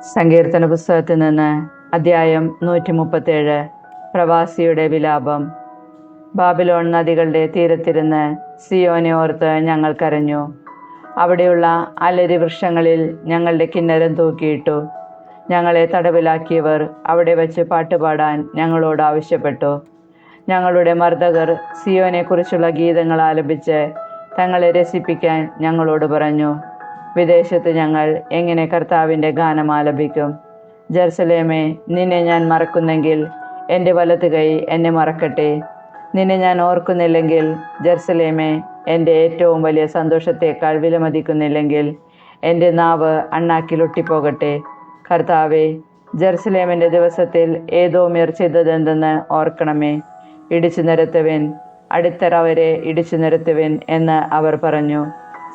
സങ്കീർത്തന പുസ്തകത്തിൽ നിന്ന് അധ്യായം 137. പ്രവാസിയുടെ വിലാപം. ബാബിലോൺ നദികളുടെ തീരത്തിരുന്ന് സിയോനെ ഓർത്ത് ഞങ്ങൾ കരഞ്ഞു. അവിടെയുള്ള അലരി വൃക്ഷങ്ങളിൽ ഞങ്ങളുടെ കിന്നരം തൂക്കിയിട്ടു. ഞങ്ങളെ തടവിലാക്കിയവർ അവിടെ വച്ച് പാട്ടുപാടാൻ ഞങ്ങളോട് ആവശ്യപ്പെട്ടു. ഞങ്ങളുടെ മർദ്ദകർ സിയോനെക്കുറിച്ചുള്ള ഗീതങ്ങൾ ആലപിച്ച് തങ്ങളെ രസിപ്പിക്കാൻ ഞങ്ങളോട് പറഞ്ഞു. വിദേശത്ത് ഞങ്ങൾ എങ്ങനെ കർത്താവിൻ്റെ ഗാനം ആലപിക്കും? ജെറുസലേമേ, നിന്നെ ഞാൻ മറക്കുന്നെങ്കിൽ എൻ്റെ വലത് കൈ എന്നെ മറക്കട്ടെ. നിന്നെ ഞാൻ ഓർക്കുന്നില്ലെങ്കിൽ, ജെറുസലേമേ, എൻ്റെ ഏറ്റവും വലിയ സന്തോഷത്തേക്കാൾ വിലമതിക്കുന്നില്ലെങ്കിൽ എൻ്റെ നാവ് അണ്ണാക്കിലൊട്ടിപ്പോകട്ടെ. കർത്താവേ, ജെറുസലേമിൻ്റെ ദിവസത്തിൽ ഏദോമ്യർ ചെയ്തതെന്തെന്ന് ഓർക്കണമേ. ഇടിച്ചു നിരത്തുവിൻ, അടിത്തറ വരെ ഇടിച്ചു നിരത്തുവിൻ എന്ന് അവർ പറഞ്ഞു.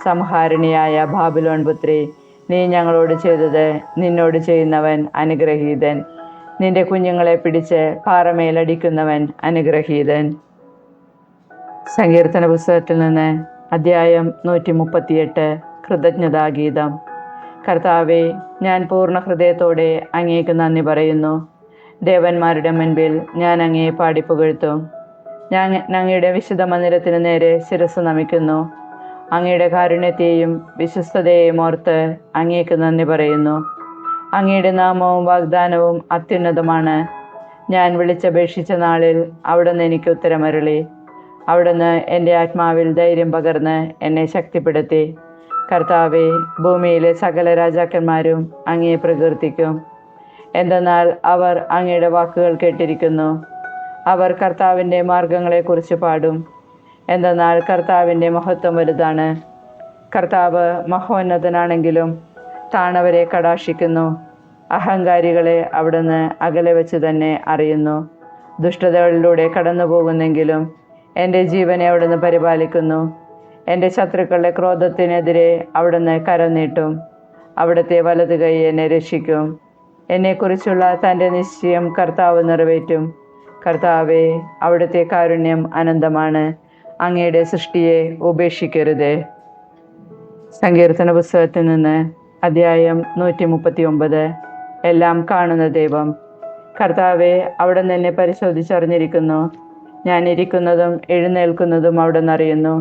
സംഹാരിണിയായ ബാബിലോൺ പുത്രി, നീ ഞങ്ങളോട് ചെയ്തത് നിന്നോട് ചെയ്യുന്നവൻ അനുഗ്രഹീതൻ. നിന്റെ കുഞ്ഞുങ്ങളെ പിടിച്ച് പാറമേലടിക്കുന്നവൻ അനുഗ്രഹീതൻ. സങ്കീർത്തന പുസ്തകത്തിൽ നിന്ന് അധ്യായം 138. കൃതജ്ഞതാഗീതം. കർത്താവേ, ഞാൻ പൂർണ്ണ ഹൃദയത്തോടെ അങ്ങേക്ക് നന്ദി പറയുന്നു. ദേവന്മാരുടെ മുൻപിൽ ഞാൻ അങ്ങയെ പാടിപ്പുകഴ്ത്തും. ഞാൻ അങ്ങയുടെ വിശുദ്ധ മന്ദിരത്തിന് നേരെ ശിരസ് നമിക്കുന്നു. അങ്ങയുടെ കാരുണ്യത്തെയും വിശ്വസ്തതയെയും ഓർത്ത് അങ്ങേക്ക് നന്ദി പറയുന്നു. അങ്ങയുടെ നാമവും വാഗ്ദാനവും അത്യുന്നതമാണ്. ഞാൻ വിളിച്ചപേക്ഷിച്ച നാളിൽ അവിടുന്ന് എനിക്ക് ഉത്തരമരുളി. അവിടുന്ന് എൻ്റെ ആത്മാവിൽ ധൈര്യം പകർന്ന് എന്നെ ശക്തിപ്പെടുത്തി. കർത്താവേ, ഭൂമിയിലെ സകല രാജാക്കന്മാരും അങ്ങയെ പ്രകീർത്തിക്കും. എന്തെന്നാൽ അവർ അങ്ങയുടെ വാക്കുകൾ കേട്ടിരിക്കുന്നു. അവർ കർത്താവിൻ്റെ മാർഗങ്ങളെക്കുറിച്ച് പാടും. എന്തെന്നാൽ കർത്താവിൻ്റെ മഹത്വം വലുതാണ്. കർത്താവ് മഹോന്നതനാണെങ്കിലും താണവരെ കടാക്ഷിക്കുന്നു. അഹങ്കാരികളെ അവിടുന്ന് അകലെ വെച്ച് തന്നെ അറിയുന്നു. ദുഷ്ടതകളിലൂടെ കടന്നു പോകുന്നെങ്കിലും എൻ്റെ ജീവനെ അവിടുന്ന് പരിപാലിക്കുന്നു. എൻ്റെ ശത്രുക്കളുടെ ക്രോധത്തിനെതിരെ അവിടുന്ന് കരം നീട്ടും. അവിടുത്തെ വലത് കൈ എന്നെ രക്ഷിക്കും. എന്നെക്കുറിച്ചുള്ള തൻ്റെ നിശ്ചയം കർത്താവ് നിറവേറ്റും. കർത്താവേ, അവിടുത്തെ കാരുണ്യം അനന്തമാണ്. അങ്ങയുടെ സൃഷ്ടിയെ ഉപേക്ഷിക്കരുത്. സങ്കീർത്തന പുസ്തകത്തിൽ നിന്ന് അധ്യായം 139. എല്ലാം കാണുന്ന ദൈവം. കർത്താവെ, അവിടുന്ന് എന്നെ പരിശോധിച്ചറിഞ്ഞിരിക്കുന്നു. ഞാൻ ഇരിക്കുന്നതും എഴുന്നേൽക്കുന്നതും അവിടുന്ന് അറിയുന്നു.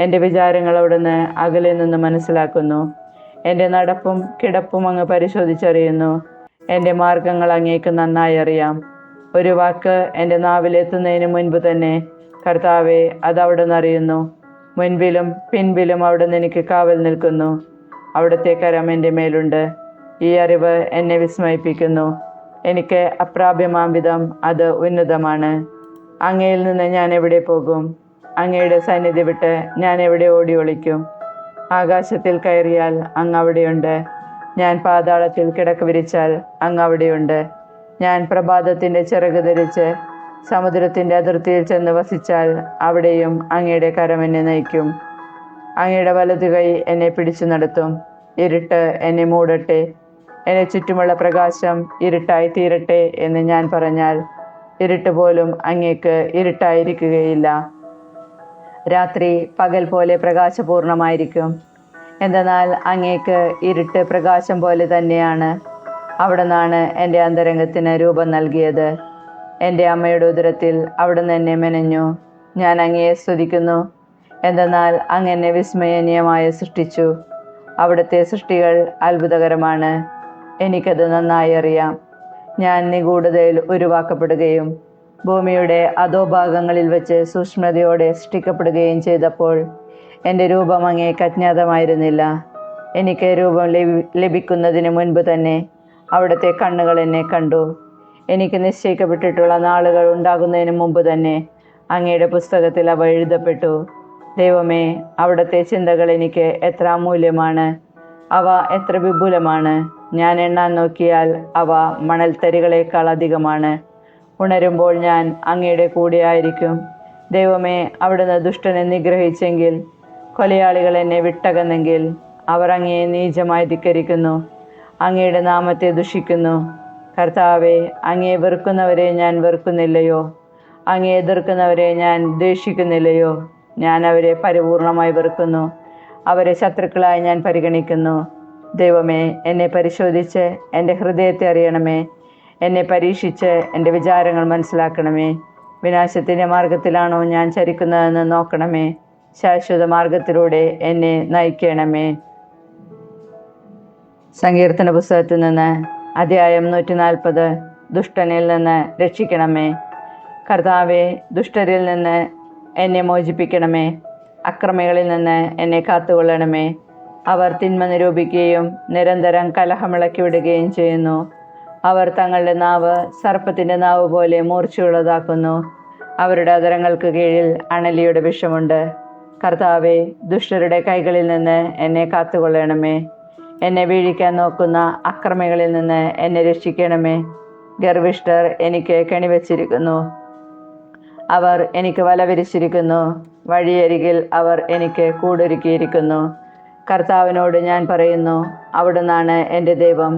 എൻ്റെ വിചാരങ്ങൾ അവിടുന്ന് അകലെ നിന്ന് മനസ്സിലാക്കുന്നു. എൻ്റെ നടപ്പും കിടപ്പും അങ്ങ് പരിശോധിച്ചറിയുന്നു. എൻ്റെ മാർഗങ്ങൾ അങ്ങേക്ക് നന്നായി അറിയാം. ഒരു വാക്ക് എൻ്റെ നാവിലെത്തുന്നതിന് മുൻപ് തന്നെ കർത്താവെ, അത് അവിടുന്ന് അറിയുന്നു. മുൻപിലും പിൻപിലും അവിടുന്ന് എനിക്ക് കാവൽ നിൽക്കുന്നു. അവിടുത്തെ കരം എൻ്റെ മേലുണ്ട്. ഈ അറിവ് എന്നെ വിസ്മയിപ്പിക്കുന്നു. എനിക്ക് അപ്രാപ്യമാം വിധം അത് ഉന്നതമാണ്. അങ്ങയിൽ നിന്ന് ഞാൻ എവിടെ പോകും? അങ്ങയുടെ സന്നിധി വിട്ട് ഞാൻ എവിടെ ഓടി ഒളിക്കും? ആകാശത്തിൽ കയറിയാൽ അങ്ങ് അവിടെയുണ്ട്. ഞാൻ പാതാളത്തിൽ കിടക്ക വിരിച്ചാൽ അങ്ങ് അവിടെയുണ്ട്. ഞാൻ പ്രഭാതത്തിൻ്റെ ചിറക് ധരിച്ച് സമുദ്രത്തിൻ്റെ അതിർത്തിയിൽ ചെന്ന് വസിച്ചാൽ അവിടെയും അങ്ങയുടെ കരം എന്നെ നയിക്കും. അങ്ങയുടെ വലതു കൈ എന്നെ പിടിച്ചു നടത്തും. ഇരുട്ട് എന്നെ മൂടട്ടെ, എന്നെ ചുറ്റുമുള്ള പ്രകാശം ഇരുട്ടായി തീരട്ടെ എന്ന് ഞാൻ പറഞ്ഞാൽ ഇരുട്ട് പോലും അങ്ങേക്ക് ഇരുട്ടായിരിക്കുകയില്ല. രാത്രി പകൽ പോലെ പ്രകാശപൂർണമായിരിക്കും. എന്തെന്നാൽ അങ്ങേക്ക് ഇരുട്ട് പ്രകാശം പോലെ തന്നെയാണ്. അവിടുന്നാണ് എൻ്റെ അന്തരംഗത്തിന് രൂപം നൽകിയത്. എൻ്റെ അമ്മയുടെ ഉദരത്തിൽ അവിടുന്ന് എന്നെ മെനഞ്ഞു. ഞാൻ അങ്ങയെ സ്തുതിക്കുന്നു. എന്തെന്നാൽ അങ്ങ് എന്നെ വിസ്മയനീയമായി സൃഷ്ടിച്ചു. അവിടുത്തെ സൃഷ്ടികൾ അത്ഭുതകരമാണ്. എനിക്കത് നന്നായി അറിയാം. ഞാൻ നിഗൂഢതയിൽ ഉരുവാക്കപ്പെടുകയും ഭൂമിയുടെ അധോഭാഗങ്ങളിൽ വെച്ച് സൂക്ഷ്മതയോടെ സൃഷ്ടിക്കപ്പെടുകയും ചെയ്തപ്പോൾ എൻ്റെ രൂപം അങ്ങേക്ക് അജ്ഞാതമായിരുന്നില്ല. എനിക്ക് രൂപം ലഭിക്കുന്നതിന് മുൻപ് തന്നെ അവിടുത്തെ കണ്ണുകൾ എന്നെ കണ്ടു. എനിക്ക് നിശ്ചയിക്കപ്പെട്ടിട്ടുള്ള നാളുകൾ ഉണ്ടാകുന്നതിന് മുമ്പ് തന്നെ അങ്ങയുടെ പുസ്തകത്തിൽ അവ എഴുതപ്പെട്ടു. ദൈവമേ, അവിടുത്തെ ചിന്തകൾ എനിക്ക് എത്ര അമൂല്യമാണ്. അവ എത്ര വിപുലമാണ്. ഞാൻ എണ്ണാൻ നോക്കിയാൽ അവ മണൽത്തരികളേക്കാൾ അധികമാണ്. ഉണരുമ്പോൾ ഞാൻ അങ്ങയുടെ കൂടെയായിരിക്കും. ദൈവമേ, അവിടുന്ന് ദുഷ്ടനെ നിഗ്രഹിച്ചെങ്കിൽ, കൊലയാളികൾ എന്നെ വിട്ടകന്നെങ്കിൽ, അവർ അങ്ങയെ നീചമായി ധിക്കരിക്കുന്നു, അങ്ങയുടെ നാമത്തെ ദുഷിക്കുന്നു. കർത്താവെ, അങ്ങയെ വെറുക്കുന്നവരെ ഞാൻ വെറുക്കുന്നില്ലയോ? അങ്ങയെ എതിർക്കുന്നവരെ ഞാൻ ദ്വേഷിക്കുന്നില്ലയോ? ഞാൻ അവരെ പരിപൂർണമായി വെറുക്കുന്നു. അവരെ ശത്രുക്കളായി ഞാൻ പരിഗണിക്കുന്നു. ദൈവമേ, എന്നെ പരിശോധിച്ച് എൻ്റെ ഹൃദയത്തെ അറിയണമേ. എന്നെ പരീക്ഷിച്ച് എൻ്റെ വിചാരങ്ങൾ മനസ്സിലാക്കണമേ. വിനാശത്തിൻ്റെ മാർഗത്തിലാണോ ഞാൻ ചരിക്കുന്നതെന്ന് നോക്കണമേ. ശാശ്വത മാർഗത്തിലൂടെ എന്നെ നയിക്കണമേ. സങ്കീർത്തന പുസ്തകത്തിൽ നിന്ന് അധ്യായം 140. ദുഷ്ടനിൽ നിന്ന് രക്ഷിക്കണമേ. കർത്താവെ, ദുഷ്ടരിൽ നിന്ന് എന്നെ മോചിപ്പിക്കണമേ. അക്രമികളിൽ നിന്ന് എന്നെ കാത്തുകൊള്ളണമേ. അവർ തിന്മ നിരൂപിക്കുകയും നിരന്തരം കലഹമിളക്കി വിടുകയും ചെയ്യുന്നു. അവർ തങ്ങളുടെ നാവ് സർപ്പത്തിൻ്റെ നാവ് പോലെ മൂർച്ചയുള്ളതാക്കുന്നു. അവരുടെ അധരങ്ങൾക്ക് കീഴിൽ അണലിയുടെ വിഷമുണ്ട്. കർത്താവെ, ദുഷ്ടരുടെ കൈകളിൽ നിന്ന് എന്നെ കാത്തുകൊള്ളണമേ. എന്നെ വീഴിക്കാൻ നോക്കുന്ന അക്രമികളിൽ നിന്ന് എന്നെ രക്ഷിക്കണമേ. ഗർവിഷ്ഠർ എനിക്ക് കെണിവെച്ചിരിക്കുന്നു. അവർ എനിക്ക് വല വിരിച്ചിരിക്കുന്നു. വഴിയരികിൽ അവർ എനിക്ക് കൂടൊരുക്കിയിരിക്കുന്നു. കർത്താവിനോട് ഞാൻ പറയുന്നു, അവിടുന്നാണ് എൻ്റെ ദൈവം.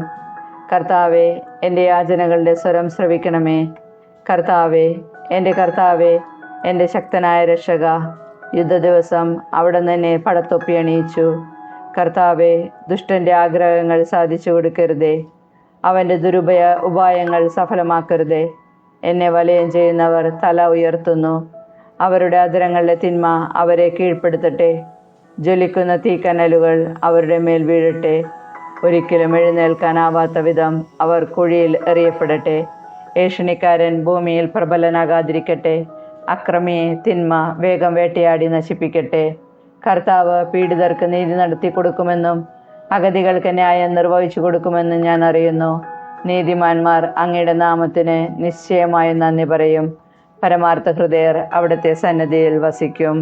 കർത്താവെ, എൻ്റെ യാചനകളുടെ സ്വരം ശ്രവിക്കണമേ. കർത്താവെ, എൻ്റെ കർത്താവെ, എൻ്റെ ശക്തനായ രക്ഷക, യുദ്ധദിവസം അവിടുന്ന് എന്നെ പടത്തൊപ്പി അണിയിച്ചു. കർത്താവെ, ദുഷ്ടൻ്റെ ആഗ്രഹങ്ങൾ സാധിച്ചു കൊടുക്കരുതേ. അവൻ്റെ ഉപായങ്ങൾ സഫലമാക്കരുതേ. എന്നെ വലയം ചെയ്യുന്നവർ തല ഉയർത്തുന്നു. അവരുടെ അധരങ്ങളുടെ തിന്മ അവരെ കീഴ്പ്പെടുത്തട്ടെ. ജ്വലിക്കുന്ന തീക്കനലുകൾ അവരുടെ മേൽ വീഴട്ടെ. ഒരിക്കലും എഴുന്നേൽക്കാനാവാത്ത വിധം അവർ കുഴിയിൽ എറിയപ്പെടട്ടെ. ഏഷണിക്കാരൻ ഭൂമിയിൽ പ്രബലനാകാതിരിക്കട്ടെ. അക്രമിയെ തിന്മ വേഗം വേട്ടയാടി നശിപ്പിക്കട്ടെ. കർത്താവ് പീഡിതർക്ക് നീതി നടത്തി കൊടുക്കുമെന്നും അഗതികൾക്ക് ന്യായം നിർവഹിച്ചു കൊടുക്കുമെന്നും ഞാൻ അറിയുന്നു. നീതിമാന്മാർ അങ്ങയുടെ നാമത്തിന് നിശ്ചയമായും നന്ദി പറയും. പരമാർത്ഥ ഹൃദയർ അവിടുത്തെ സന്നിധിയിൽ വസിക്കും.